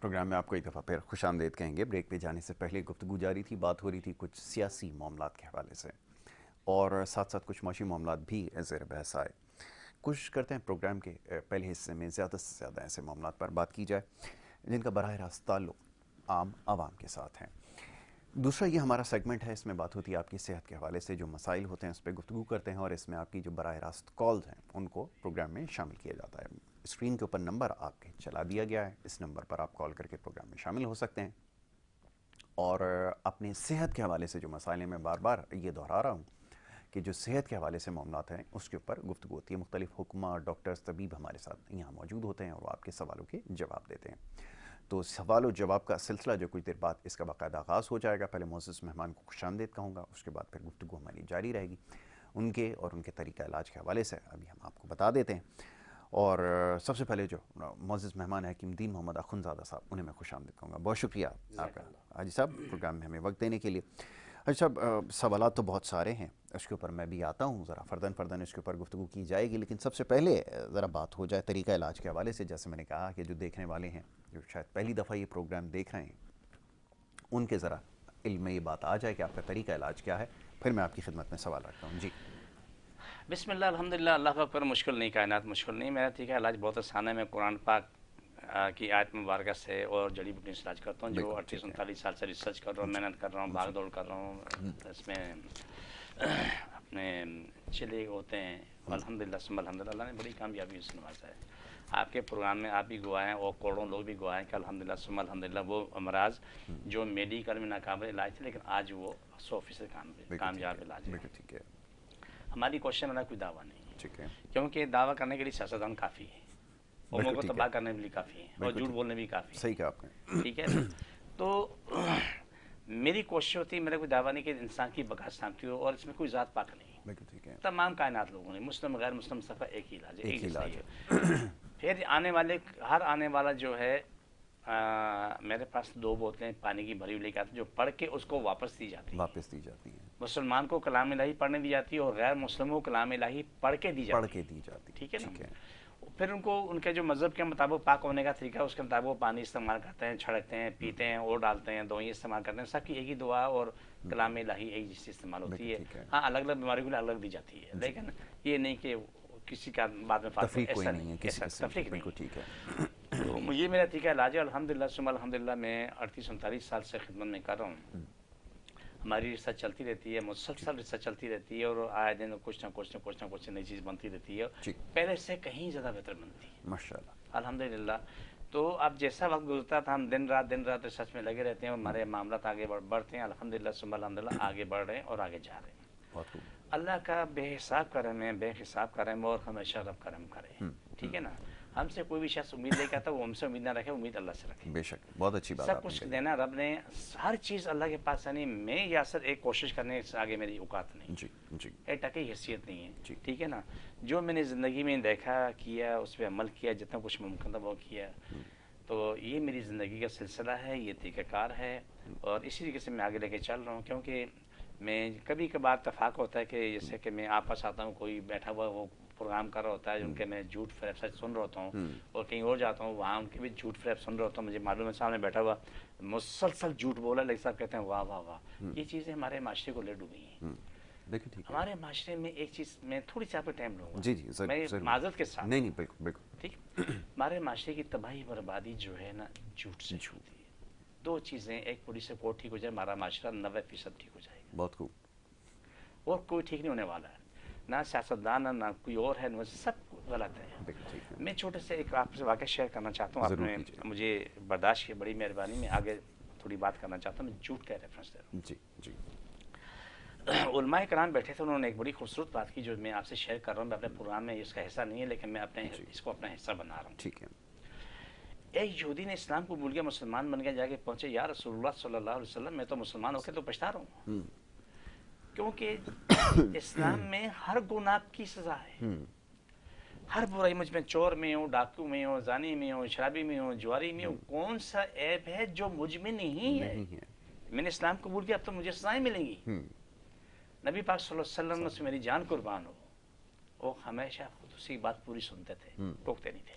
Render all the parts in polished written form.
Programme میں آپ کو ایک دفعہ پھر خوش آمدید کہیں گے۔ بریک پہ جانے سے پہلے گفتگو جاری تھی، بات ہو رہی تھی کچھ سیاسی معاملات کے حوالے سے، اور ساتھ ساتھ کچھ معاشی معاملات بھی زیر بحث آئے۔ کوشش کرتے ہیں پروگرام کے پہلے حصے میں زیادہ سے زیادہ ایسے معاملات پر بات کی جائے جن کا براہ راست تعلق عام عوام کے ساتھ ہے۔ دوسرا یہ ہمارا سیگمنٹ ہے، اس میں بات ہوتی ہے آپ کی صحت کے حوالے سے، جو مسائل ہوتے ہیں اس پہ گفتگو کرتے ہیں، اور اس میں آپ کی جو براہ راست کالز ہیں ان کو پروگرام میں شامل کیا جاتا ہے۔ اسکرین کے اوپر نمبر آپ کے چلا دیا گیا ہے، اس نمبر پر آپ کال کر کے پروگرام میں شامل ہو سکتے ہیں، اور اپنی صحت کے حوالے سے جو مسائل ہیں، میں بار بار یہ دہرا رہا ہوں کہ جو صحت کے حوالے سے معاملات ہیں اس کے اوپر گفتگو ہوتی ہے۔ مختلف حکماں، ڈاکٹرز، طبیب ہمارے ساتھ یہاں موجود ہوتے ہیں اور وہ آپ کے سوالوں کے جواب دیتے ہیں۔ تو سوال و جواب کا سلسلہ جو کچھ دیر بعد اس کا باقاعدہ آغاز ہو جائے گا۔ پہلے معزز مہمان کو خوش آمدید کہوں گا، اس کے بعد پھر گفتگو ہماری جاری رہے گی۔ ان کے اور ان کے طریقہ علاج کے حوالے سے ابھی ہم آپ کو بتا دیتے ہیں، اور سب سے پہلے جو معزز مہمان ہے حکیم الدین محمد اخندزادہ صاحب، انہیں میں خوش آمدید کہوں گا۔ بہت شکریہ آپ کا حاجی صاحب پروگرام میں ہمیں وقت دینے کے لیے۔ حاجی صاحب، سوالات تو بہت سارے ہیں، اس کے اوپر میں بھی آتا ہوں، ذرا فرداً فرداً اس کے اوپر گفتگو کی جائے گی، لیکن سب سے پہلے ذرا بات ہو جائے طریقہ علاج کے حوالے سے۔ جیسے میں نے کہا کہ جو دیکھنے والے ہیں، جو شاید پہلی دفعہ یہ پروگرام دیکھ رہے ہیں، ان کے ذرا علم میں یہ بات آ جائے کہ آپ کا طریقہ علاج کیا ہے، پھر میں آپ کی خدمت میں سوال رکھتا ہوں۔ جی بسم اللہ، الحمدللہ، اللہ پاک پر مشکل نہیں، کائنات مشکل نہیں۔ میرا طریقہ علاج بہت آسان ہے۔ میں قرآن پاک کی آیت مبارکہ سے اور جڑی بوٹیوں سے علاج کرتا ہوں، جو 38-39 سال سے ریسرچ کر رہا ہوں، محنت کر رہا ہوں، بھاگ دوڑ کر رہا ہوں، اس میں اپنے چلے ہوتے ہیں۔ الحمدللہ ثم الحمدللہ، اللہ نے بڑی کامیابی سے نوازا ہے۔ آپ کے پروگرام میں آپ بھی گواہ ہیں اور کروڑوں لوگ بھی گواہ ہیں کہ الحمدللہ ثم الحمدللہ وہ امراض جو میڈیکل میں ناقابل علاج تھے، لیکن آج وہ 100% کامیاب علاج ہے۔ ٹھیک ہے، ہماری کوشش میں کوئی دعویٰ نہیں ہے، ٹھیک ہے، کیونکہ دعویٰ کرنے کے لیے سیاستدان کافی ہے، قوموں کو تباہ کرنے کے لیے کافی ہے، اور جھوٹ بولنے بھی کافی ہے۔ صحیح کہا آپ نے، ٹھیک ہے نا؟ تو میری کوشش ہوتی ہے، میرا کوئی دعویٰ نہیں کہ انسان کی بقا سلامتی ہو، اور اس میں کوئی ذات پاک نہیں۔ بالکل ٹھیک ہے، تمام کائنات لوگوں نے، مسلم غیر مسلم صفحہ ایک ہی علاج ہے، ایک ہی جیسا علاج ہی ہے۔ ہے۔ پھر ہر آنے والا جو ہے، میرے پاس 2 بوتلیں پانی کی بھری ہوئی لے کے آتے ہیں، جو پڑھ کے اس کو واپس دی جاتی ہیں۔ واپس دی جاتی ہیں، مسلمان کو کلام الہی پڑھنے دی جاتی ہے، اور غیر مسلموں کو کلام الہی پڑھ کے دی جاتی ہے۔ ٹھیک ہے نا؟ پھر ان کو ان کے جو مذہب کے مطابق پاک ہونے کا طریقہ، اس کے مطابق وہ پانی استعمال کرتے ہیں، چھڑکتے ہیں، پیتے ہیں، اور ڈالتے ہیں، دوائیں استعمال کرتے ہیں۔ سب کی ایک ہی دعا اور کلام الہی ایک جیسی استعمال ہوتی ہے۔ ہاں، الگ الگ بیماریوں کے لیے الگ دی جاتی ہے، لیکن یہ نہیں کہ کسی کا بعد میں تفریق کوئی نہیں ہے، تفریق بالکل ٹھیک ہے۔ تو یہ میرا طریقہ علاج ہے، الحمدللہ ثم الحمدللہ۔ میں 38-39 سال سے خدمت میں کر رہا ہوں۔ ہماری ریسرچ چلتی رہتی ہے، مسلسل ریسرچ چلتی رہتی ہے، اور آئے دن کچھ نہ کچھ نئی چیز بنتی رہتی ہے، پہلے سے کہیں زیادہ بہتر بنتی ہے، ماشاءاللہ، الحمدللہ۔ تو اب جیسا وقت گزرتا تھا، ہم دن رات ریسرچ میں لگے رہتے ہیں، ہمارے معاملات آگے بڑھتے ہیں، الحمدللہ ثم الحمدللہ، آگے بڑھ رہے ہیں اور آگے جا رہے ہیں۔ بہت خوب، اللہ کا بے حساب کرم ہے، بے حساب کرم، اور ہمیشہ رب کرم کرے۔ ٹھیک ہے نا؟ ہم سے کوئی بھی شخص امید لے کے آتا، وہ ہم سے امید نہ رکھے، امید اللہ سے رکھے۔ بے شک، بہت اچھی بات سب آپ نے کچھ کہی۔ دینا رب نے، ہر چیز اللہ کے پاس ہے، نہیں میں یا سر ایک کوشش کرنے سے آگے میری اوقات نہیں، جی جی، ایک ٹکی حیثیت نہیں ہے۔ ٹھیک ہے نا؟ جو میں نے زندگی میں دیکھا، کیا، اس پہ عمل کیا، جتنا کچھ ممکن تھا وہ کیا، تو یہ میری زندگی کا سلسلہ ہے، یہ طریقہ کار ہے، اور اسی طریقے سے میں آگے لے کے چل رہا ہوں۔ کیونکہ میں کبھی کبھار اتفاق ہوتا ہے کہ جیسے کہ میں آپ پاس آتا ہوں، کوئی بیٹھا ہوا وہ پروگرام کر رہا ہوتا ہے، ان کے میں جھوٹ فریب سچ سن رہا ہوتا ہوں، اور کہیں اور جاتا ہوں، وہاں ان کے بھی جھوٹ فریب سن رہا ہوتا ہوں، مجھے معلوم ہے سامنے بیٹھا ہوا مسلسل جھوٹ بولا، لیکن صاحب کہتے ہیں واہ واہ واہ۔ یہ چیزیں ہمارے معاشرے کو لے ڈوبی ہیں۔ ہمارے معاشرے میں ایک چیز میں تھوڑی سی آپ کو ٹائم لوں گا، میں معذرت کے ساتھ، نہیں بالکل بالکل ٹھیک، ہمارے معاشرے کی تباہی بربادی جو ہے نا، جھوٹ سے ہوتی ہے۔ 2 چیزیں، ایک پولیس رپورٹ ٹھیک ہو جائے، ہمارا معاشرہ 90% ٹھیک ہو جائے گا، بہت خوب، اور کوئی ٹھیک نہیں ہونے والا ہے، نہ سیاستدان، نہ کوئی اور ہے، سب غلط ہے۔ میں چھوٹے سے ایک آپ سے واقعہ شیئر کرنا چاہتا ہوں، آپ نے مجھے برداشت کی، بڑی مہربانی، میں آگے تھوڑی بات کرنا چاہتا ہوں، میں جھوٹ کا ریفرنس دے رہا ہوں۔ جی جی، علماء کرام بیٹھے تھے، انہوں نے ایک بڑی خوبصورت بات کی جو میں آپ سے شیئر کر رہا ہوں۔ میں اپنے پروگرام میں اس کا حصہ نہیں ہے، لیکن میں اپنے اس کو اپنا حصہ بنا رہا ہوں۔ ٹھیک ہے، ایک یہودی نے اسلام کو بھول گیا، مسلمان بن گیا، جا کے پہنچے، یا رسول اللہ صلی اللہ علیہ وسلم، میں تو مسلمان ہو کے تو پچھتا رہا ہوں، کیونکہ اسلام میں ہر گناہ کی سزا ہے، ہر برائی مجھ میں، چور میں ہوں، ڈاکو میں ہوں، زانی میں ہوں، شرابی میں ہوں، جواری میں ہوں، کون سا عیب ہے جو مجھ میں نہیں ہے؟ میں نے اسلام قبول کیا، اب تو مجھے سزائیں ملیں گی۔ نبی پاک صلی اللہ علیہ وسلم سے میری جان قربان ہو، وہ ہمیشہ خود اسی بات پوری سنتے تھے، ٹوکتے نہیں تھے۔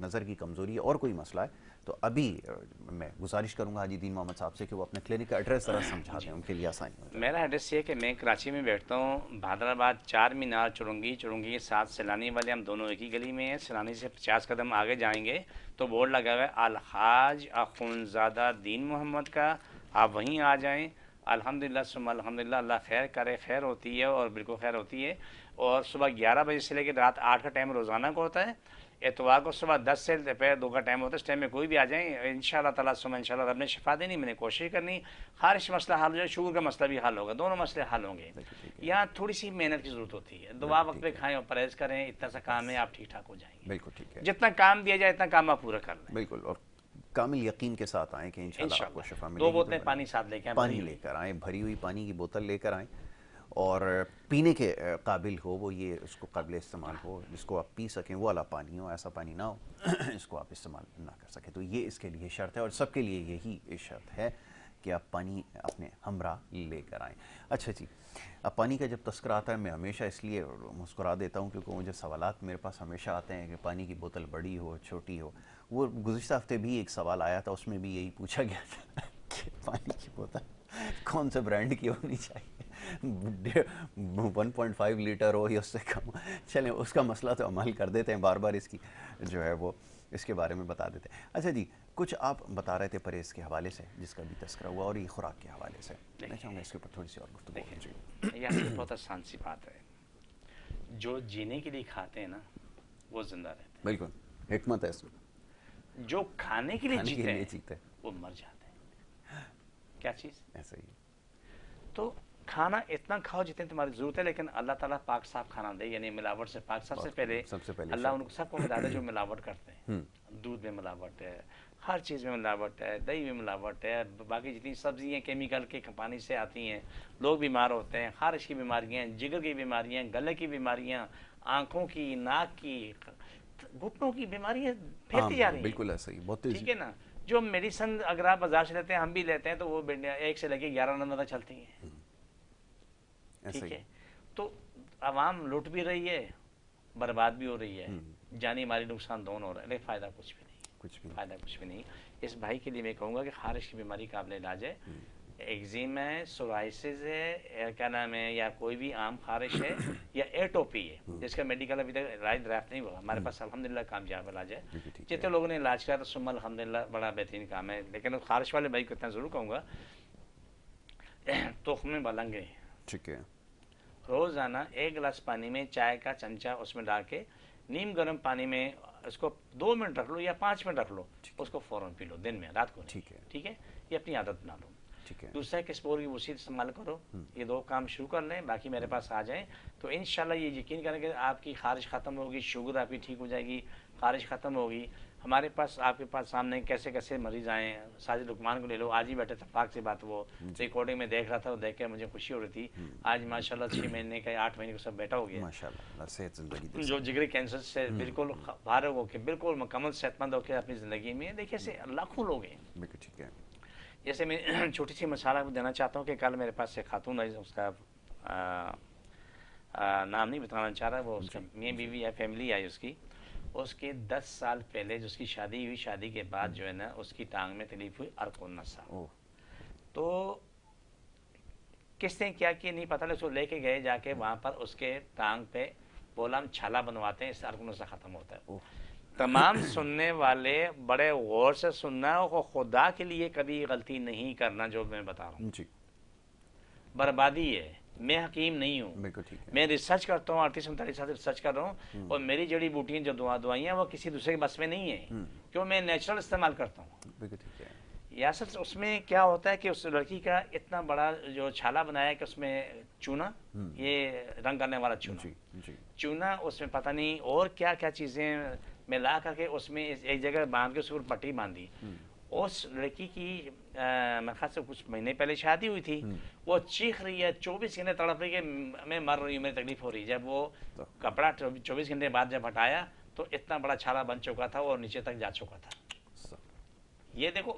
نظر کی کمزوری ہے اور کوئی مسئلہ ہے تو ابھی میں گزارش کروں گا حاجی دین محمد صاحب سے کہ وہ اپنے کلینک کا ایڈریس ذرا سمجھا دیں، ان کے لیے آسانی ہو جائے۔ میرا ایڈریس یہ ہے کہ میں کراچی میں بیٹھتا ہوں، بہادر آباد 4 مینار چرنگی کے ساتھ سیلانی والے، ہم دونوں ایک ہی گلی میں ہیں۔ سیلانی سے 50 قدم آگے جائیں گے تو بورڈ لگا ہوا ہے الحاج اخونزادہ دین محمد کا، آپ وہیں آ جائیں۔ الحمدللہ ثم الحمدللہ، اللہ خیر کرے، خیر ہوتی ہے اور بالکل خیر ہوتی ہے۔ اور صبح 11 بجے سے لے کے رات 8 کا ٹائم روزانہ کو ہوتا ہے، اتوار کو صبح 10 سے دوپہر 2 کا ٹائم ہوتا ہے، اس ٹائم میں کوئی بھی آ جائیں، انشاءاللہ تعالیٰ ثم انشاءاللہ رب نے شفا دینی، میں نے کوشش کرنی، خارش مسئلہ حل ہو جائے، شوگر کا مسئلہ بھی حل ہوگا، دونوں مسئلے حل ہوں گے۔ یہاں تھوڑی سی محنت کی ضرورت ہوتی ہے، دعا وقت پہ کھائیں اور پرہیز کریں، اتنا سا کام ہے، آپ ٹھیک ٹھاک ہو جائیں گے۔ بالکل ٹھیک ہے، جتنا کام دیا جائے اتنا کام آپ پورا کر لیں، بالکل، اور کامل یقین کے ساتھ آئیں کہ انشاءاللہ آپ کو شفا ملے گی۔ 2 بوتلیں پانی ساتھ لے کے آئیں، پانی لے کر آئیں، بھری ہوئی پانی کی بوتل لے کر آئیں، اور پینے کے قابل ہو وہ، یہ اس کو قابل استعمال ہو، جس کو آپ پی سکیں وہ والا پانی ہو، ایسا پانی نہ ہو اس کو آپ استعمال نہ کر سکیں۔ تو یہ اس کے لیے شرط ہے، اور سب کے لیے یہی شرط ہے کہ آپ پانی اپنے ہمراہ لے کر آئیں۔ اچھا جی، اب پانی کا جب تذکرہ آتا ہے میں ہمیشہ اس لیے مسکرا دیتا ہوں کیونکہ مجھے سوالات میرے پاس ہمیشہ آتے ہیں کہ پانی کی بوتل بڑی ہو چھوٹی ہو۔ وہ گزشتہ ہفتے بھی ایک سوال آیا تھا، اس میں بھی یہی پوچھا گیا تھا کہ پانی کی بوتل کون سے برانڈ کی ہونی چاہیے، 1.5 لیٹر ہو یا اس سے کم۔ چلیں اس کا مسئلہ تو عمل کر دیتے ہیں، بار بار اس کی جو ہے وہ اس کے بارے میں بتا دیتے ہیں۔ اچھا جی، کچھ آپ بتا رہے تھے پرہیز کے حوالے سے جس کا بھی تذکرہ ہوا، اور یہ خوراک کے حوالے سے میں چاہوں گا اس کے اوپر تھوڑی سی اور گفتگو دیکھیں یہ بہت آسان سی بات ہے، جو جینے کے لیے کھاتے ہیں نا وہ زندہ رہتے ہیں، بالکل حکمت ہے اس میں، جو کھانے کے لیے جیتے ہیں جیتے وہ مر جاتے ہیں۔ کیا چیز ایسا ہی؟ تو کھانا اتنا کھاؤ جتنی تمہاری ضرورت ہے، لیکن اللہ تعالیٰ پاک صاف کھانا دے، یعنی ملاوٹ سے پاک۔ سب سے پہلے اللہ ان کو سب کو بتا دے جو ملاوٹ کرتے ہیں، دودھ میں ملاوٹ ہے، ہر چیز میں ملاوٹ ہے، دہی میں ملاوٹ ہے، باقی جتنی سبزیاں کیمیکل کے پانی سے آتی ہیں، لوگ بیمار ہوتے ہیں، خارش کی بیماریاں، جگر کی بیماریاں، گلے کی بیماریاں، آنکھوں کی، ناک کی، گھٹنوں کی بیماریاں پھیلتی جا رہی ہیں۔ بالکل ایسا ہی، بہت ٹھیک ہے نا، جو میڈیسن اگر آپ بازار سے لیتے ہیں، ہم بھی لیتے ہیں، تو وہ 1 سے لے کے 11 نمبر تک چلتی ہیں، ٹھیک ہے۔ تو عوام لوٹ بھی رہی ہے، برباد بھی ہو رہی ہے، جانی مالی نقصان دونوں ہو رہا ہے، لیکن فائدہ کچھ بھی نہیں، فائدہ کچھ بھی نہیں۔ اس بھائی کے لیے میں کہوں گا کہ خارش کی بیماری قابل علاج ہے، ایگزیم ہے، سورائسس ہے، کیا نام ہے، یا کوئی بھی عام خارش ہے، یا ایٹوپی ہے جس کا میڈیکل ابھی تک علاج دریافت نہیں ہوا، ہمارے پاس الحمدللہ کامجاب علاج ہے۔ جتنے لوگوں نے علاج کیا تو ثم الحمدللہ بڑا بہترین کام ہے، لیکن خارش والے بھائی کو اتنا ضرور کہوں گا، تخم ملنگے ٹھیک ہے، روزانہ 1 گلاس پانی میں چائے کا چمچہ اس میں ڈال کے نیم گرم پانی میں اس کو 2 منٹ رکھ لو یا 5 منٹ رکھ لو، اس کو فوراً پی لو، دن میں، رات کو نہیں، ٹھیک ہے، یہ اپنی عادت بنا لو۔ دوسرا کہ اسپور کی وسیع استعمال کرو، یہ 2 کام شروع کر لیں، باقی میرے پاس آ جائیں تو انشاءاللہ یہ یقین کریں کہ آپ کی خارش ختم ہوگی، شوگر آپ کی ٹھیک ہو جائے گی، خارش ختم ہوگی۔ ہمارے پاس آپ کے پاس سامنے کیسے کیسے مریض آئے ہیں، ساجد لقمان کو لے لو، آج ہی بیٹھے اتفاق سے بات، وہ ریکارڈنگ میں دیکھ رہا تھا، وہ دیکھ کے مجھے خوشی ہو رہی تھی، آج ماشاءاللہ 6 مہینے کا 8 مہینے کا سب بیٹا ہو گیا، ماشاءاللہ صحت زندگی دے، جو جگری کینسر سے بالکل فارغ ہو کے بالکل مکمل صحت مند ہو کے اپنی زندگی میں، دیکھیے سے لاکھوں لوگ ہیں۔ بالکل ٹھیک ہے۔ جیسے میں چھوٹی سی مثال آپ کو دینا چاہتا ہوں کہ کل میرے پاس ایک خاتون ہے، اس کا نام نہیں بتانا چاہ رہا، وہ اس کا میاں بیوی ہے، فیملی آئی اس کی 10 سال پہلے جو اس کی شادی ہوئی، شادی کے بعد جو ہے نا اس کی ٹانگ میں تکلیف ہوئی، ارکون نسا، تو کس نے کیا نہیں پتہ، اس کو لے کے گئے، جا کے وہاں پر اس کے ٹانگ پہ بولا ہم چھالا بنواتے ہیں، اس سے ارکون نسا ختم ہوتا ہے۔ تمام سننے والے بڑے غور سے سننا، خدا کے لیے کبھی غلطی نہیں کرنا جو میں بتا رہا ہوں، بربادی ہے، میں حکیم نہیں ہوں، میں ریسرچ کرتا ہوں، 38-39 سال سے ریسرچ کر رہا ہوں، اور میری جڑی بوٹیاں جو دوائیاں وہ کسی دوسرے کے بس میں نہیں ہیں، کیوں میں نیچرل استعمال کرتا ہوں۔ یا سر اس میں کیا ہوتا ہے کہ اس لڑکی کا اتنا بڑا جو چھالا بنایا ہے کہ اس میں چونا، یہ رنگ کرنے والا چونا اس میں پتہ نہیں اور کیا کیا چیزیں ملا کر کے اس میں ایک جگہ باندھ کے اس پر پٹی باندھی۔ اس لڑکی کی میرے خیال سے کچھ مہینے پہلے شادی ہوئی تھی، وہ چیخ رہی ہے، 24 گھنٹے تڑپ رہی ہے کہ میں مر رہی ہوں، میری تکلیف ہو رہی ہے۔ جب وہ کپڑا 24 گھنٹے بعد جب ہٹایا تو اتنا بڑا چھالا بن چکا تھا اور نیچے تک جا چکا تھا۔ یہ دیکھو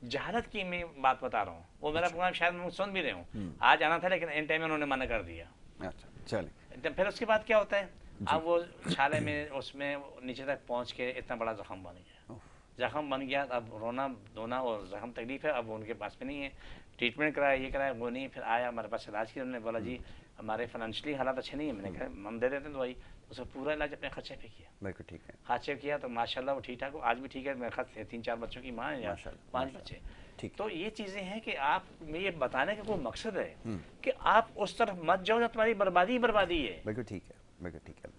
جہالت کی میں بات بتا رہا ہوں، وہ میرا پروگرام شاید میں سن بھی رہے ہوں، آج آنا تھا لیکن ان ٹائم میں انہوں نے منع کر دیا۔ چلیں پھر اس کے بعد کیا ہوتا ہے، اب وہ چھالے میں اس میں نیچے تک پہنچ کے اتنا بڑا زخم بن گیا. زخم بن گیا, اب رونا دھونا اور زخم تکلیف ہے, اب ان کے پاس میں نہیں ہے. ٹریٹمنٹ کرایا, یہ کرایا, وہ نہیں. پھر آیا ہمارے پاس علاج کیا, انہوں نے بولا جی ہمارے فائنینشلی حالات اچھے نہیں ہیں. میں نے کہا ہم دے دیتے ہیں دوائی. اس کو پورا علاج اپنے خرچے پہ کیا. بالکل ٹھیک ہے. خرچے کیا تو ماشاء اللہ وہ ٹھیک ٹھاک ہو, آج بھی ٹھیک ہے. میرے خاص 3-4 بچوں کی ماں ہے, یا 5 بچے. تو یہ چیزیں ہیں کہ آپ میں یہ بتانے کا کوئی مقصد ہے کہ آپ اس طرف مت جاؤ جو تمہاری بربادی بربادی ہے. بالکل ٹھیک ہے, بالکل ٹھیک ہے.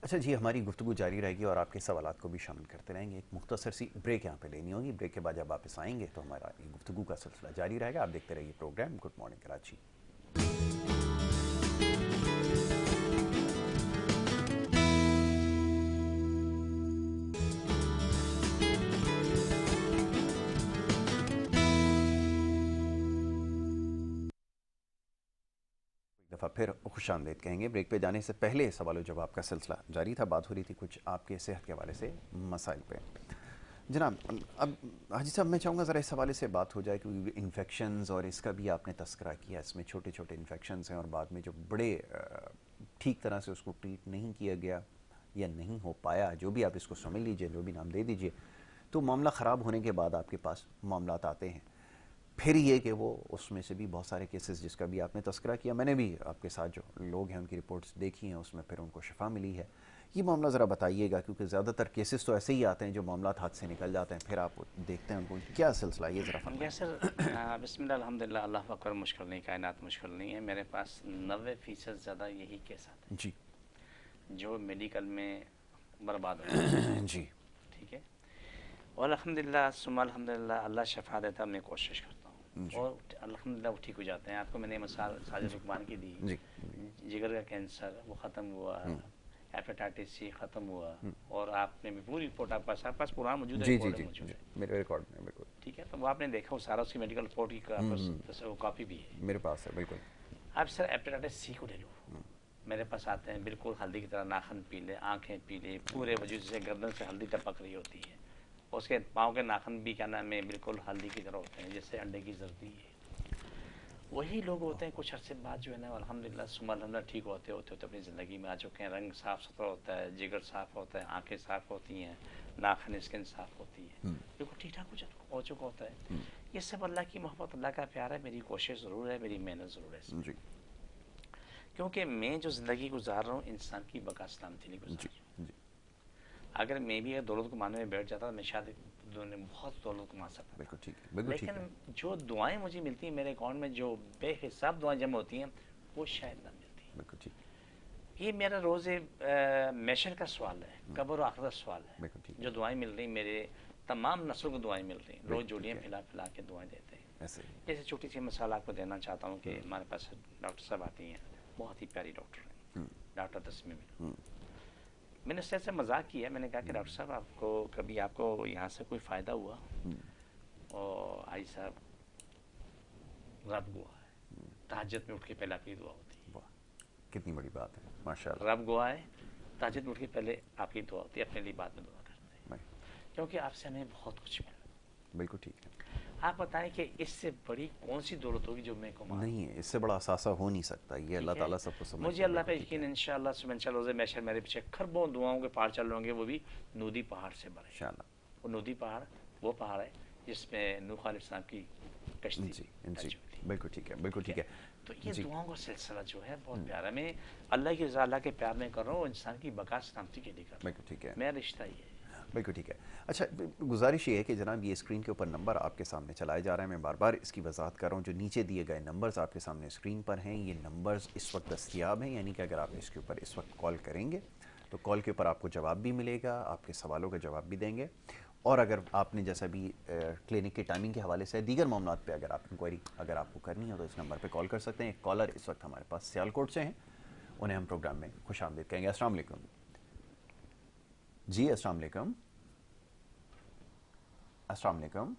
اچھا جی, ہماری گفتگو جاری رہے گی اور آپ کے سوالات کو بھی شامل کرتے رہیں گے. ایک مختصر سی بریک یہاں پہ لینی ہوگی. بریک کے بعد جب واپس آئیں گے تو ہمارا یہ گفتگو کا سلسلہ جاری رہے گا. آپ دیکھتے رہیے پروگرام گڈ مارننگ کراچی. دفعہ پھر خوش آمدید کہیں گے. بریک پہ جانے سے پہلے سوال و جواب کا سلسلہ جاری تھا. بات ہو رہی تھی کچھ آپ کے صحت کے حوالے سے مسائل پہ. جناب اب حاجی صاحب میں چاہوں گا ذرا اس حوالے سے بات ہو جائے کہ انفیکشنز اور اس کا بھی آپ نے تذکرہ کیا. اس میں چھوٹے چھوٹے انفیکشنز ہیں اور بعد میں جو بڑے ٹھیک طرح سے اس کو ٹریٹ نہیں کیا گیا یا نہیں ہو پایا, جو بھی آپ اس کو سمجھ لیجئے, جو بھی نام دے دیجئے, تو معاملہ خراب ہونے کے بعد آپ کے پاس معاملات آتے ہیں. پھر یہ کہ وہ اس میں سے بھی بہت سارے کیسز جس کا بھی آپ نے تذکرہ کیا, میں نے بھی آپ کے ساتھ جو لوگ ہیں ان کی رپورٹس دیکھی ہیں, اس میں پھر ان کو شفا ملی ہے. یہ معاملہ ذرا بتائیے گا, کیونکہ زیادہ تر کیسز تو ایسے ہی آتے ہیں جو معاملات ہاتھ سے نکل جاتے ہیں, پھر آپ دیکھتے ہیں ان کو. کیا سلسلہ یہ ذرا فرمائیں. سر بسم اللہ الحمدللہ, اللہ اکبر. مشکل نہیں, کائنات مشکل نہیں ہے. میرے پاس 90% زیادہ یہی کیس آتے ہیں جی جو میڈیکل میں برباد ہو ہیں. جی ٹھیک ہے, اور الحمدللہ ثم الحمدللہ اللہ شفا دیتا ہے. میں کوشش کرتا ہوں اور الحمدللہ وہ ٹھیک ہو جاتے ہیں. آپ کو میں نے مثال ساجد رحمان کی دی. جگر کا کینسر وہ ختم ہوا, ہیپیٹائٹس سی ختم ہوا, اور آپ نے بھی پوری رپورٹ آپ پاس پورا موجود ہے. جی جی جی میرے ریکارڈ میں بالکل ٹھیک ہے. تو وہ آپ نے دیکھا, وہ سارا اس کی میڈیکل رپورٹ کی وہ کاپی بھی ہے میرے پاس ہے. بالکل. آپ سر ہیپیٹائٹس سی کو لے لو, میرے پاس آتے ہیں بالکل ہلدی کی طرح, ناخن پیلے, آنکھیں پیلے, پورے وجود سے گردن سے ہلدی ٹپک رہی ہوتی ہے. اس کے پاؤں کے ناخن بھی کیا نام ہے بالکل ہلدی کی طرح ہوتے ہیں جیسے انڈے کی زردی ہے. وہی لوگ ہوتے ہیں کچھ عرصے بعد جو ہے نا الحمدللہ ثم الحمدللہ ٹھیک ہوتے اپنی زندگی میں آ چکے ہیں. رنگ صاف ستھرا ہوتا ہے, جگر صاف ہوتا ہے, آنکھیں صاف ہوتی ہیں, ناخن اسکن صاف ہوتی ہے, بالکل ٹھیک ٹھاک ہو چکا ہوتا ہے. یہ سب اللہ کی محبت, اللہ کا پیار ہے. میری کوشش ضرور ہے, میری محنت ضرور ہے, کیونکہ میں جو زندگی گزار رہا ہوں انسان کی بقا سلامتی نہیں گزار رہا ہوں. اگر میں بھی دولت کمانے میں بیٹھ جاتا میں شاید دنیا میں بہت دولت کما سکتا تھا. لیکن جو دعائیں مجھے ملتی ہیں میرے اکاؤنٹ میں, جو بے حساب دعائیں جمع ہوتی ہیں, وہ شاید نہ ملتی. یہ میرا روز میشر کا سوال ہے, قبر و آخرت کا سوال ہے. جو دعائیں مل رہی میرے تمام نسلوں کو دعائیں مل رہی ہیں, روز جوڑیاں پھیلا پھیلا کے دعائیں دیتے ہیں. جیسے چھوٹی سی مثال آپ کو دینا چاہتا ہوں کہ ہمارے پاس ڈاکٹر صاحب آتی ہیں, بہت ہی پیاری ڈاکٹر ہیں, ڈاکٹر تسمیم. میں نے اس سے مذاق کیا, میں نے کہا کہ ڈاکٹر صاحب آپ کو کبھی آپ کو یہاں سے کوئی فائدہ ہوا؟ اور آئی صاحب رب گواہ ہے, تہجد میں اٹھ کے پہلے آپ کی دعا ہوتی ہے. کتنی بڑی بات ہے, ماشاء اللہ. رب گواہ ہے, تہجد میں اٹھ کے پہلے آپ کی دعا ہوتی ہے, اپنے لیے بعد میں دعا کرتے ہیں, کیونکہ آپ سے ہمیں بہت کچھ ملا. بالکل ٹھیک ہے. آپ بتائیں کہ اس سے بڑی کون سی دولت ہوگی جو میں کماؤں؟ نہیں ہے, اس سے بڑا اثاثہ ہو نہیں سکتا. یہ اللہ تعالیٰ سب کو سمجھتا ہے. مجھے اللہ پہ یقین انشاءاللہ روزے محشر میرے پیچھے کھربوں دعاؤں کے پہاڑ چل رہے ہوں گے, وہ بھی نودی پہاڑ سے بھرے انشاءاللہ. وہ نودی پہاڑ وہ پہاڑ ہے جس میں نوح علیہ السلام کی کشتی. جی بالکل ٹھیک ہے, بالکل ٹھیک ہے. تو یہ دعاؤں کا سلسلہ جو ہے بہت پیارا. میں اللہ کی رضا, اللہ کے پیار میں کر رہا ہوں, انسان کی بقا سلامتی کے لیے کر رہا ہوں. بالکل ٹھیک ہے, میرا رشتہ یہ ہے. بالکل ٹھیک ہے. اچھا گزارش یہ ہے کہ جناب یہ اسکرین کے اوپر نمبر آپ کے سامنے چلائے جا رہے ہیں. میں بار بار اس کی وضاحت کر رہا ہوں, جو نیچے دیے گئے نمبرز آپ کے سامنے اسکرین پر ہیں, یہ نمبرز اس وقت دستیاب ہیں. یعنی کہ اگر آپ اس کے اوپر اس وقت کال کریں گے تو کال کے اوپر آپ کو جواب بھی ملے گا, آپ کے سوالوں کا جواب بھی دیں گے. اور اگر آپ نے جیسا بھی کلینک کے ٹائمنگ کے حوالے سے دیگر معاملات پہ اگر آپ انکوائری اگر آپ کو کرنی ہو تو اس نمبر پہ کال کر سکتے ہیں. ایک کالر اس وقت ہمارے پاس سیالکوٹ سے ہیں, انہیں ہم پروگرام میں خوش آمدید کہیں گے. السلام علیکم. جی السلام علیکم. السلام علیکم.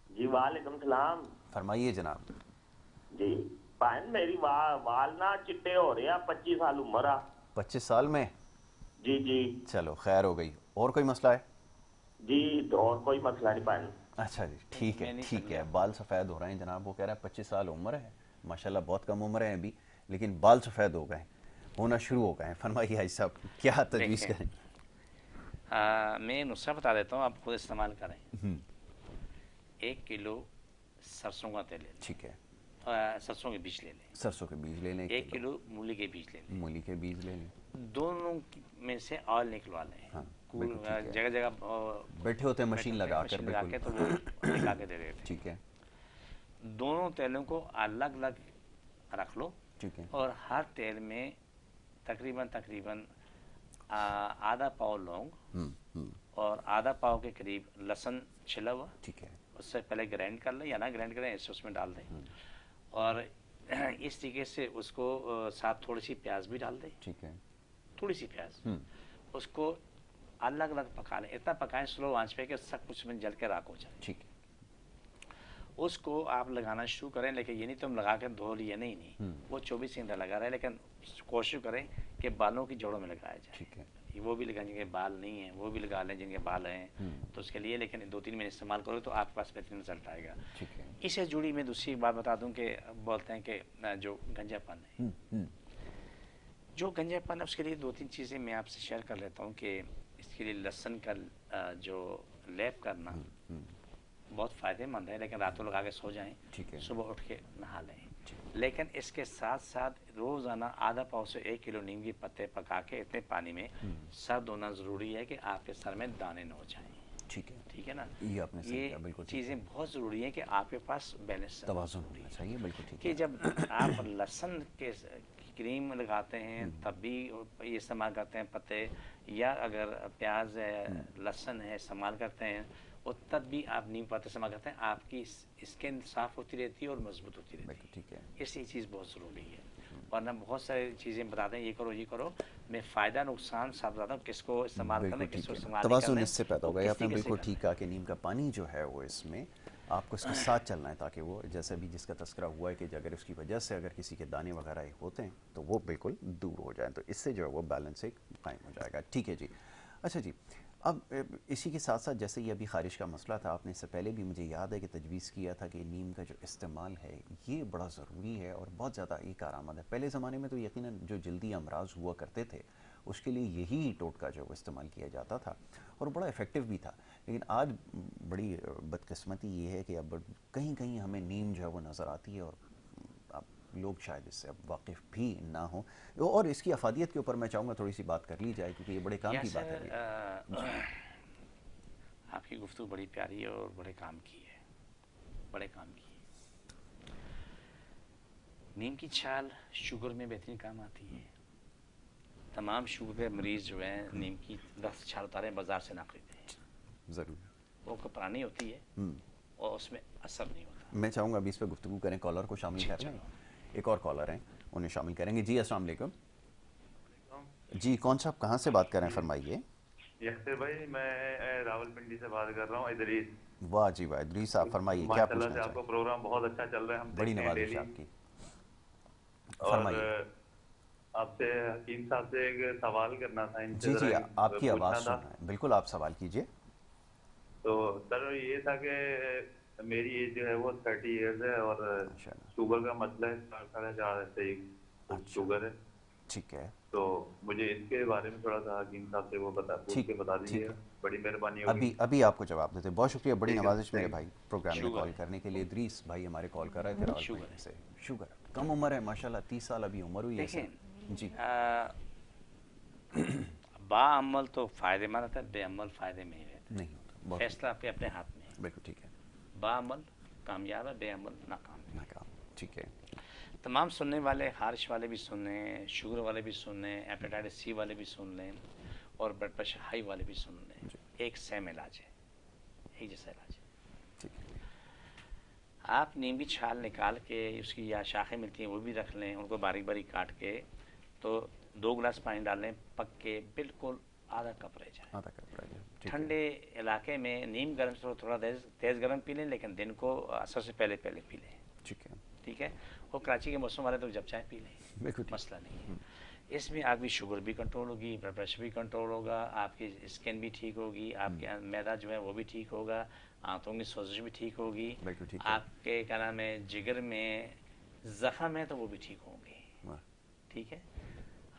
جی وعلیکم السلام. فرمائیے جناب. جی بہن میری وال نہ چٹے ہو رہے ہیں, 25 سال عمر ہے. 25 سال میں؟ جی جی. چلو خیر ہو گئی. اور کوئی مسئلہ ہے؟ جی اور کوئی مسئلہ نہیں بہن. اچھا جی ٹھیک ہے, ٹھیک ہے. بال سفید ہو رہے ہیں جناب, وہ کہہ رہا ہے 25 سال عمر ہے, ماشاءاللہ بہت کم عمر ہے ابھی, لیکن بال سفید ہو گئے. ہونا شروع ہو گئے ہیں. فرمائیے حاجی صاحب کیا تجویز کریں؟ میں نسخہ بتا دیتا ہوں, آپ خود استعمال کریں. 1 کلو سرسوں کا تیل لے لیں. ٹھیک ہے. سرسوں کے بیج لے لیں. سرسوں کے بیج لے لیں. 1 کلو مولی کے بیج لے لیں. مولی کے بیج لے لیں. دونوں میں سے آئل نکلوا لیں. ہاں جگہ جگہ بیٹھے ہوتے ہیں مشین لگا کے تو وہ نکال کے دے دیتے ہیں. ٹھیک ہے. دونوں تیلوں کو الگ الگ رکھ لو. ٹھیک ہے. اور ہر تیل میں تقریباً آدھا پاؤ لونگ اور آدھا پاؤ کے قریب لہسن چھلا ہوا. ٹھیک ہے. اس سے پہلے گرائنڈ کر لیں یا نہ گرائنڈ کریں, ایسے اس میں ڈال دیں. اور اس طریقے سے اس کو ساتھ تھوڑی سی پیاز بھی ڈال دیں. ٹھیک ہے. تھوڑی سی پیاز. اس کو الگ الگ پکا لیں. اتنا پکائیں سلو آنچ پہ کہ سب کچھ میں جل کے راکھ ہو جائے. ٹھیک ہے. اس کو آپ لگانا شروع کریں, لیکن یہ نہیں تم لگا کے دھو لیے, نہیں وہ 24 گھنٹہ لگا رہے, لیکن کوشش کریں کہ بالوں کی جوڑوں میں لگایا جائے. ٹھیک ہے. وہ بھی لگائیں جن کے بال نہیں ہیں, وہ بھی لگا لیں جن کے بال ہیں تو اس کے لیے, لیکن 2-3 مہینے استعمال کرو تو آپ کے پاس بہترین رزلٹ آئے گا. ٹھیک ہے. اس سے جڑی میں دوسری بات بتا دوں کہ بولتے ہیں کہ جو گنجا پن ہے, جو گنجا پن ہے اس کے لیے 2-3 چیزیں میں آپ سے شیئر کر لیتا ہوں. کہ اس کے لیے لہسن کا جو لیپ کرنا بہت فائدہ مند ہے, لیکن راتوں لگا کے سو جائیں, صبح اٹھ کے نہا لیں. لیکن اس کے ساتھ ساتھ روزانہ آدھا پاؤ سے 1 کلو نیم کے پتے پکا کے اتنے پانی میں سر دھونا ضروری ہے کہ آپ کے سر میں دانے نہ ہو جائیں. ٹھیک ہے. ٹھیک ہے نا. یہ چیزیں بہت ضروری ہیں کہ آپ کے پاس بیلنس توازن ہونا چاہیے. بالکل ٹھیک ہے. کہ جب آپ لہسن کے کریم لگاتے ہیں تب بھی یہ استعمال کرتے ہیں پتے, یا اگر پیاز ہے لہسن ہے استعمال کرتے ہیں, اور تب بھی آپ نیم پتے استعمال کرتے ہیں, آپ کی اسکن صاف ہوتی رہتی ہے اور مضبوط ہوتی رہتی ہے. ٹھیک ہے. اس یہ چیز بہت ضروری ہے. ورنہ بہت ساری چیزیں بتاتے ہیں یہ کرو, میں فائدہ نقصان سب بتاتا ہوں, کس کو استعمال کرنا کس کو استعمال نہیں کرنا. توازن اس سے پیدا ہوگا. آپ نے بالکل ٹھیک کہا کہ نیم کا پانی جو ہے وہ اس میں آپ کو اس کے ساتھ چلنا ہے, تاکہ وہ جیسے بھی جس کا تذکرہ ہوا ہے کہ اگر اس کی وجہ سے اگر کسی کے دانے وغیرہ ہوتے ہیں تو وہ بالکل دور ہو جائیں, تو اس سے جو ہے وہ بیلنس ایک قائم ہو جائے گا. ٹھیک ہے جی. اچھا جی, اب اسی کے ساتھ ساتھ جیسے یہ ابھی خارش کا مسئلہ تھا, آپ نے اس سے پہلے بھی مجھے یاد ہے کہ تجویز کیا تھا کہ نیم کا جو استعمال ہے یہ بڑا ضروری ہے اور بہت زیادہ یہ کارآمد ہے. پہلے زمانے میں تو یقیناً جو جلدی امراض ہوا کرتے تھے اس کے لیے یہی ٹوٹکا جو وہ استعمال کیا جاتا تھا اور بڑا افیکٹو بھی تھا. لیکن آج بڑی بدقسمتی یہ ہے کہ اب کہیں کہیں ہمیں نیم جو ہے وہ نظر آتی ہے اور اب لوگ شاید اس سے اب واقف بھی نہ ہوں. اور اس کی افادیت کے اوپر میں چاہوں گا تھوڑی سی بات کر لی جائے, کیونکہ یہ بڑے کام کی بات ہے. آپ کی گفتگو بڑی پیاری اور بڑے کام کی ہے, بڑے کام کی ہے. نیم کی چھال شوگر میں بہترین کام آتی ہے. تمام شوگر کے مریض جو ہیں نیم کی 10 چھال اتاریں, بازار سے نہ خریدیں. ضرور. وہ کپرانی ہوتی ہے اور اس میں اثر نہیں ہوتا. میں چاہوں گا ابھی اس پہ گفتگو کریں, کالر کو شامل کر لیں. ایک اور کالر ہیں, انہیں شامل کریں گے. جی السلام علیکم. جی کون صاحب کہاں سے بات کر رہے ہیں, فرمائیے. یاسر بھائی, میں راولپنڈی سے بات کر رہا ہوں. ادریس. واہ جی واہ, ادریس صاحب فرمائیے کیا پوچھنا چاہتے ہیں. آپ کا پروگرام بہت اچھا چل رہا ہے, ہم بڑی نوازش آپ کی. اور آپ سے حکیم صاحب سے ایک سوال کرنا تھا. جی جی, آپ کی آواز سننا ہے. بالکل آپ سوال کیجئے. تو سر یہ تھا کہ میری ایج جو ہے وہ 30 ایئرز ہے اور شوگر کا مسئلہ ہے, شوگر ہے. ٹھیک ہے. تو مجھے اس کے بارے میں تھوڑا سا حکیم صاحب سے وہ بتا دیجیے, بڑی مہربانی ہوگی. ابھی آپ کو جواب دیتے. بہت شکریہ, بڑی نوازش میرے بھائی پروگرام میں کال کرنے کے لیے. ادریس بھائی ہمارے کال کر رہے تھے راولپنڈی سے. شوگر کم عمر ہے ماشاءاللہ, 30 سال ابھی عمر ہوئی ہے. جی با عمل تو فائدے مند ہوتا ہے, بے عمل فائدے میں نہیں ہوتا. فیصلہ اپنے ہاتھ میں ہے. بالکل ٹھیک ہے. با عمل کامیاب ہے, بے عمل ناکام. ٹھیک ہے. تمام سننے والے, خارش والے بھی سن لیں, شوگر والے بھی سن لیں, ہیپیٹائٹس سی والے بھی سن لیں, اور بلڈ پریشر ہائی والے بھی سن لیں. ایک سیم علاج ہے, ایک جیسا علاج ہے. آپ نیم کی چھال نکال کے اس کی یا شاخیں ملتی ہیں وہ بھی رکھ لیں, ان کو باریک باریک کاٹ کے, تو 2 گلاس پانی ڈال لیں, پک کے بالکل آدھا کپ رہ جائے. ٹھنڈے علاقے میں نیم گرم سے تھوڑا تیز گرم پی لیں, لیکن دن کو اثر سے پہلے پی لیں. ٹھیک ہے. وہ کراچی کے موسم والے تو جب چاہے پی لیں, مسئلہ نہیں ہے. اس میں آپ کی شوگر بھی کنٹرول ہوگی, بلڈ پریشر بھی کنٹرول ہوگا, آپ کی اسکن بھی ٹھیک ہوگی, آپ کے میدا جو ہے وہ بھی ٹھیک ہوگا, آنتوں کی سوزش بھی ٹھیک ہوگی, آپ کے کیا نام ہے جگر میں زخم ہے تو وہ بھی ٹھیک ہوں گے. ٹھیک ہے.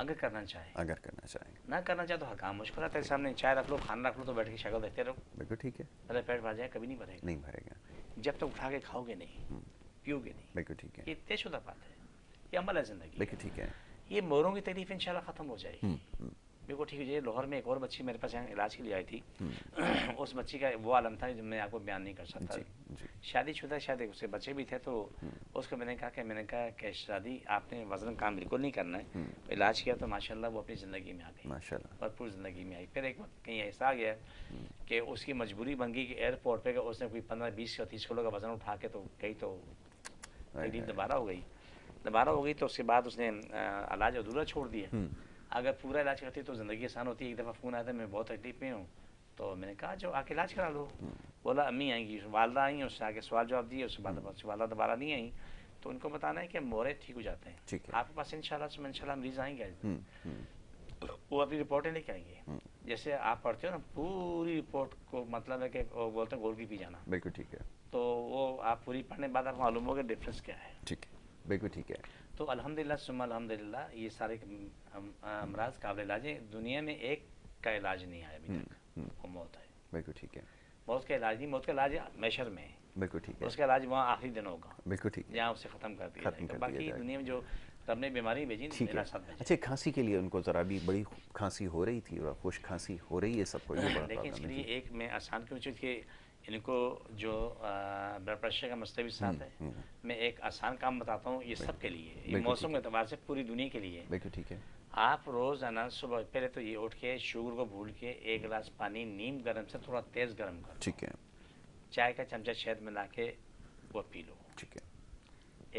اگر کرنا چاہیں نہ کرنا چاہیں تو حکام مشکل ہے، تیرے سامنے چائے رکھ لو، کھانا رکھ لو تو بیٹھ کے شکل دیکھتے رہو، بالکل ٹھیک ہے، پہلے پیٹ بھر جائے کبھی نہیں بھرے گا جب تک اٹھا کے کھاؤ گے نہیں، پیو گے نہیں، بالکل ٹھیک ہے، یہ طے شدہ بات ہے، یہ عمل ہے زندگی، بالکل ٹھیک ہے، یہ موروں کی تکلیف انشاءاللہ ختم ہو جائے گی، بالکل ٹھیک ہے۔ لاہور میں ایک اور بچی میرے پاس علاج کے لیے آئی تھی، اس بچی کا وہ عالم تھا جو میں آپ کو بیان نہیں کر سکتا، شادی شدہ، شاید اس کے بچے بھی تھے، تو اس کو میں نے کہا کہ شادی آپ نے وزن کام بالکل نہیں کرنا ہے، علاج کیا تو ماشاءاللہ وہ اپنی زندگی میں آ گئی، بھرپور زندگی میں آئی۔ پھر ایک وقت کہیں ایسا آ گیا کہ اس کی مجبوری بن گئی کہ ایئرپورٹ پہ اس نے کوئی 15 20 یا 30 کلو کا وزن اٹھا کے تو گئی، تو تکلیف دوبارہ ہو گئی، تو اس کے بعد اس نے علاج ادھورا چھوڑ دیا۔ اگر پورا علاج کرتی تو زندگی آسان ہوتی۔ ایک دفعہ فون آیا تھا میں بہت تکلیف میں ہوں، تو میں نے کہا جو آ کے علاج کرا لو، بولا امی آئیں گی، والدہ آئیں، اس سے آگے سوال جواب دیے، اس کے بعد والدہ دوبارہ نہیں آئیں، تو ان کو بتانا ہے کہ مورے ٹھیک ہو جاتے ہیں، آپ کے پاس انشاءاللہ مریض آئیں گے، وہ اپنی رپورٹیں لے کے آئیں گے، جیسے آپ پڑھتے ہو نا پوری رپورٹ کو، مطلب ہے کہ وہ بولتے ہیں گول کی پی جانا، بالکل ٹھیک ہے، تو وہ آپ پوری پڑھنے کے بعد آپ معلوم ہوگا ڈفرینس کیا ہے، ٹھیک ہے، بالکل ٹھیک ہے۔ تو الحمدللہ ثم الحمدللہ یہ سارے امراض قابل علاج ہیں، دنیا میں ایک کا علاج نہیں آیا ابھی تک، وہ موت ہے، بالکل ٹھیک ہے، موت کا علاج نہیں، موت کا علاج محشر میں ہے، بالکل ٹھیک ہے، اس کا علاج وہاں آخری دن ہوگا، بالکل ٹھیک ہے، جہاں اسے ختم کر دیا جائے گا، باقی دنیا میں جو رب نے بیماری بھیجی ٹھیک ہے۔ اچھا کھانسی کے لیے ان کو ذرا بھی بڑی کھانسی ہو رہی تھی اور خشک کھانسی ہو رہی ہے سب کو، یہ بڑا لیکن اس کے لیے ایک میں آسان کیوں چیز کہ ان کو جو بلڈ پریشر کا مسئلہ بھی ساتھ ہے، میں ایک آسان کام بتاتا ہوں، یہ سب کے لیے، یہ موسم کے اعتبار سے پوری دنیا کے لیے، بالکل ٹھیک ہے۔ آپ روزانہ صبح پہلے تو یہ اٹھ کے شوگر کو بھول کے 1 گلاس پانی نیم گرم سے تھوڑا تیز گرم کر، ٹھیک ہے، چائے کا چمچہ شہد ملا کے وہ پی لو، ٹھیک ہے،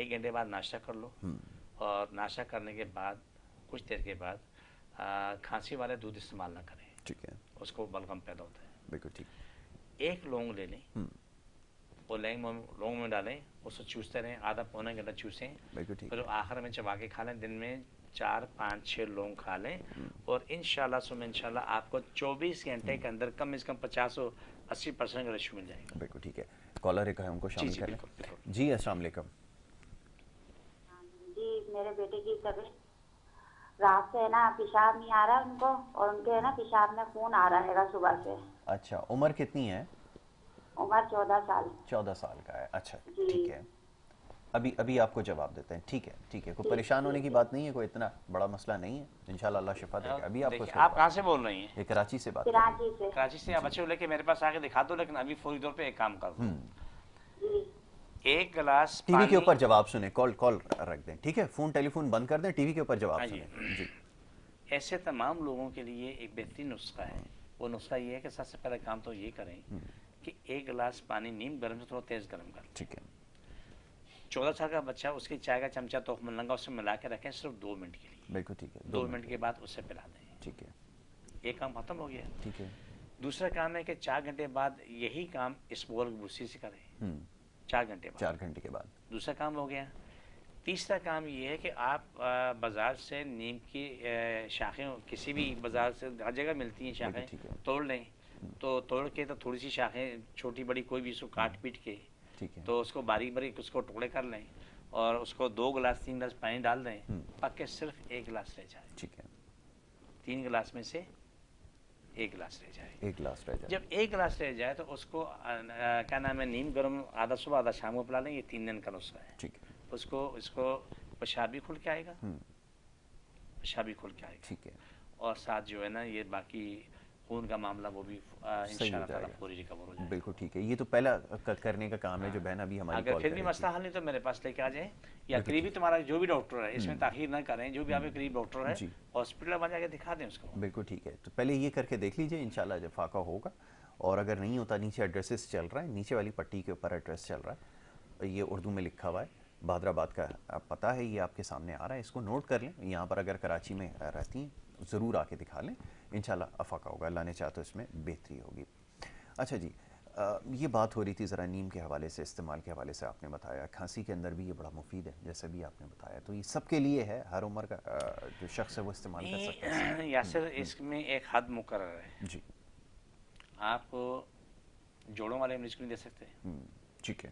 1 گھنٹے بعد ناشتہ کر لو، اور ناشتہ کرنے کے بعد کچھ دیر کے بعد کھانسی والے دودھ استعمال نہ کریں، ٹھیک ہے، اس کو بلغم پیدا ہوتا ہے، بالکل ٹھیک، 1 لونگ لے لیں، وہ لونگ میں ڈالیں، اس کو چوستے رہیں، آدھا پونا گھنٹہ چوسیں، بالکل ٹھیک، پھر آخر میں چبا کے کھا لیں، دن میں 4 5 6 لونگ کھا لیں، اور انشاءاللہ آپ کو 24 گھنٹے کے اندر کم از کم 50 و 80% کا ریشو مل جائے گا۔ بالکل ٹھیک ہے۔ کالر ایک ہے، ان کو شامل کر لیں۔ جی السلام علیکم۔ جی میرے بیٹے کی طبیعت رات سے ہے نا پیشاب نہیں آ رہا ہے ان کو، اور ان کے ہے نا پیشاب میں خون آ رہا ہے صبح سے۔ اچھا عمر کتنی ہے؟ عمر 14 سال۔ 14 سال کا ہے، اچھا ٹھیک ہے۔ ابھی آپ کو جواب دیتے ہیں، ٹھیک ہے ٹھیک ہے، کوئی پریشان ہونے کی بات نہیں ہے، کوئی اتنا بڑا مسئلہ نہیں ہے، انشاءاللہ اللہ شفا دے گا۔ ابھی آپ کہاں سے بول رہی ہیں؟ یہ کراچی سے بات کراچی سے۔ آپ بچے لے کے میرے پاس آ کے دکھا دو، لیکن ابھی فوری طور پہ ایک کام کر دو، 1 گلاس ٹی وی کے اوپر جواب سنیں، کال رکھ دیں، ٹھیک ہے، ٹیلی فون بند کر دیں، ٹی وی کے اوپر جواب سنیں۔ جی ایسے تمام لوگوں کے لیے ایک بہترین نسخہ ہے، وہ نسخہ یہ ہے کہ سب سے پہلے کام تو یہ کریں کہ 1 گلاس پانی نیم گرم سے تھوڑا تیز گرم کریں، ٹھیک ہے۔ 14 سال کا بچہ، اس کی چائے کا چمچہ تخم مرنگا اس سے ملا کے رکھیں صرف 2 منٹ کے لیے، بالکل ٹھیک ہے، 2 منٹ کے بعد اسے پلا دیں، ٹھیک ہے، ایک کام ختم ہو گیا۔ ٹھیک ہے۔ دوسرا کام ہے کہ 4 گھنٹے بعد یہی کام اس بول بوسی سے کریں، 4 گھنٹے بعد، 4 گھنٹے کے بعد دوسرا کام ہو گیا۔ تیسرا کام یہ ہے کہ آپ بازار سے نیم کی شاخیں، کسی بھی بازار سے ہر جگہ ملتی ہیں شاخیں، توڑ لیں، تو توڑ کے تو تھوڑی سی شاخیں چھوٹی بڑی کوئی بھی اس کو کاٹ پیٹ کے، تو اس کو باریک باریک اس کو ٹکڑے کر لیں، اور اس کو 2 گلاس 3 گلاس پانی ڈال دیں، پک کے صرف 1 گلاس رہ جائے، ٹھیک ہے، 3 گلاس میں سے 1 گلاس رہ جائے، 1 گلاس رہ جائے۔ جب 1 گلاس رہ جائے تو اس کو کیا نام ہے، نیم گرم آدھا صبح آدھا شام کو پلا لیں، یہ 3 دن کا نسخہ ہے، ٹھیک ہے۔ اس کو پیشاب بھی کھل کے آئے گا، پیشاب بھی کھل کے آئے گا، ٹھیک ہے، اور ساتھ جو ہے نا یہ باقی خون کا معاملہ وہ بھی انشاءاللہ تعالیٰ پوری ریکور ہو جائے گا۔ بالکل ٹھیک ہے، یہ تو پہلا کرنے کا کام ہے جو بہن ابھی ہماری اگر پھر بھی مسئلہ حل نہیں تو میرے پاس لے کے آ جائیں، یا قریبی تمہارا جو بھی ڈاکٹر ہے، اس میں تاخیر نہ کریں، جو بھی آپ کے قریب ڈاکٹر ہے ہاسپٹل میں جا کے دکھا دیں اس کو۔ بالکل ٹھیک ہے، تو پہلے یہ کر کے دیکھ لیجئے، انشاءاللہ جب فاقہ ہوگا، اور اگر نہیں ہوتا نیچے ایڈریسز چل رہا ہے، نیچے والی پٹی کے اوپر ایڈریس چل رہا ہے، یہ اردو میں لکھا ہوا ہے، بہادر آباد کا پتہ ہے، یہ آپ کے سامنے آ رہا ہے، اس کو نوٹ کر لیں، یہاں پر اگر کراچی میں رہتی ہیں ضرور آ کے دکھا لیں، انشاءاللہ افاقہ ہوگا، اللہ نے چاہا تو اس میں بہتری ہوگی۔ اچھا جی، یہ بات ہو رہی تھی ذرا نیم کے حوالے سے، استعمال کے حوالے سے آپ نے بتایا، کھانسی کے اندر بھی یہ بڑا مفید ہے جیسے بھی آپ نے بتایا، تو یہ سب کے لیے ہے، ہر عمر کا جو شخص ہے وہ استعمال کر سکتا ہے؟ یاسر اس میں ایک حد مقرر ہے، جی، آپ جوڑوں والے مریض کو نہیں دے سکتے، ٹھیک ہے،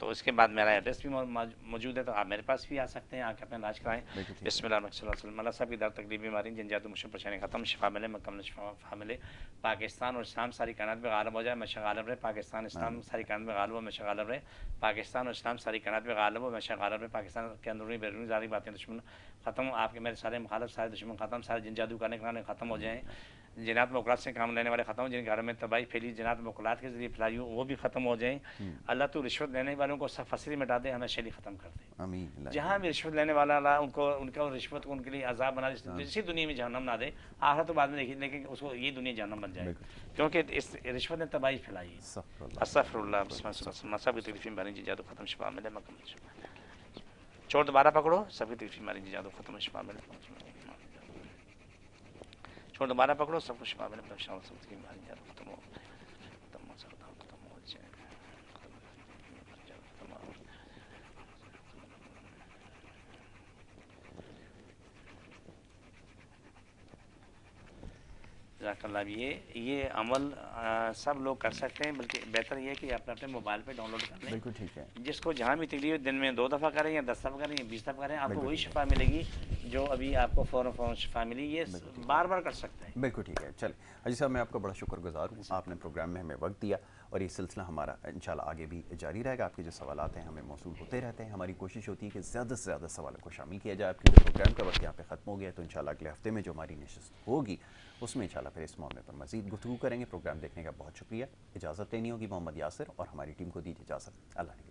تو اس کے بعد میرا ایڈریس بھی موجود ہے، تو آپ میرے پاس بھی آ سکتے ہیں، آ کے اپنا علاج کرائیں. بسم اللہ الرحمن الرحیم. اللہ صاحب کی درد تکلیف بیماری جن جاتوں مشکل پریشانی ختم، شفا ملے، مکمل شفا ملے. پاکستان اور اسلام ساری کائنات میں غالب ہو جائے، ہمیشہ غالب رہے. پاکستان اسلام ساری کائنات میں غالب ہو، ہمیشہ غالب رہے. پاکستان اور اسلام ساری کائنات میں غالب ہو، ہمیشہ غالب رہے. پاکستان کے اندرونی بیرونی ظاہری باتیں دشمن ختم، آپ کے میرے سارے مخالف سارے دشمن ختم، سارے جن جادو کرنے کے ختم ہو جائیں. جنات موکلات سے کام لینے والے ختم ہو، جن گھروں میں تباہی پھیلی جنات موکلات کے ذریعے پھیلائی ہو وہ بھی ختم ہو جائیں. اللہ تو رشوت لینے والوں کو سب فصلی مٹا دے، ہمیں شیلی ختم کر دے. جہاں بھی رشوت لینے والا اللہ ان کا رشوت کو ان کے لیے عذاب بنا دے، اسی دنیا میں جہنم نہ دے، آخرت تو بعد میں دیکھیے، لیکن اس کو یہ دنیا جہنم بن جائے، کیونکہ اس رشوت نے تباہی پھیلائی ہے. استغفر اللہ. بسم اللہ. سب کی تکلیفیں بھری جی جادو ختم، شفا ملے، مکمل شفا. چور دوبارہ پکڑو، سب کی تکلیفیں بھری جی جادو ختم، شفا ملے. چھوڑ دوبارہ پکڑو، سب کچھ شفا ملے. سب کی بھاری جادو ختم ہو. جزاک اللہ. یہ عمل سب لوگ کر سکتے ہیں، بلکہ بہتر یہ ہے کہ آپ اپنے موبائل پہ ڈاؤن لوڈ کر لیں. بالکل ٹھیک ہے. جس کو جہاں بھی تکلیف دن میں 2 دفعہ کریں یا 10 دفعہ کریں یا 20 دفعہ کریں، آپ کو وہی شفا ملے گی جو ابھی آپ کو فوراً شفا ملی. یہ بار بار کر سکتے ہیں. بالکل ٹھیک ہے. چلیں حاجی صاحب، میں آپ کا بڑا شکر گزار ہوں، آپ نے پروگرام میں ہمیں وقت دیا، اور یہ سلسلہ ہمارا انشاءاللہ آگے بھی جاری رہے گا. آپ کے جو سوالات ہیں ہمیں موصول ہوتے رہتے ہیں. ہماری کوشش ہوتی ہے کہ زیادہ سے زیادہ سوالوں کو شامل کیا جائے. آپ کے پروگرام کا وقت یہاں پہ ختم ہو گیا، تو انشاءاللہ اگلے ہفتے میں جو ہماری نشست ہوگی اس میں انشاءاللہ پھر اس معاملے پر مزید گفتگو کریں گے. پروگرام دیکھنے کا بہت شکریہ. اجازت لینی ہوگی. محمد یاسر اور ہماری ٹیم کو دیجیے اجازت. اللہ نے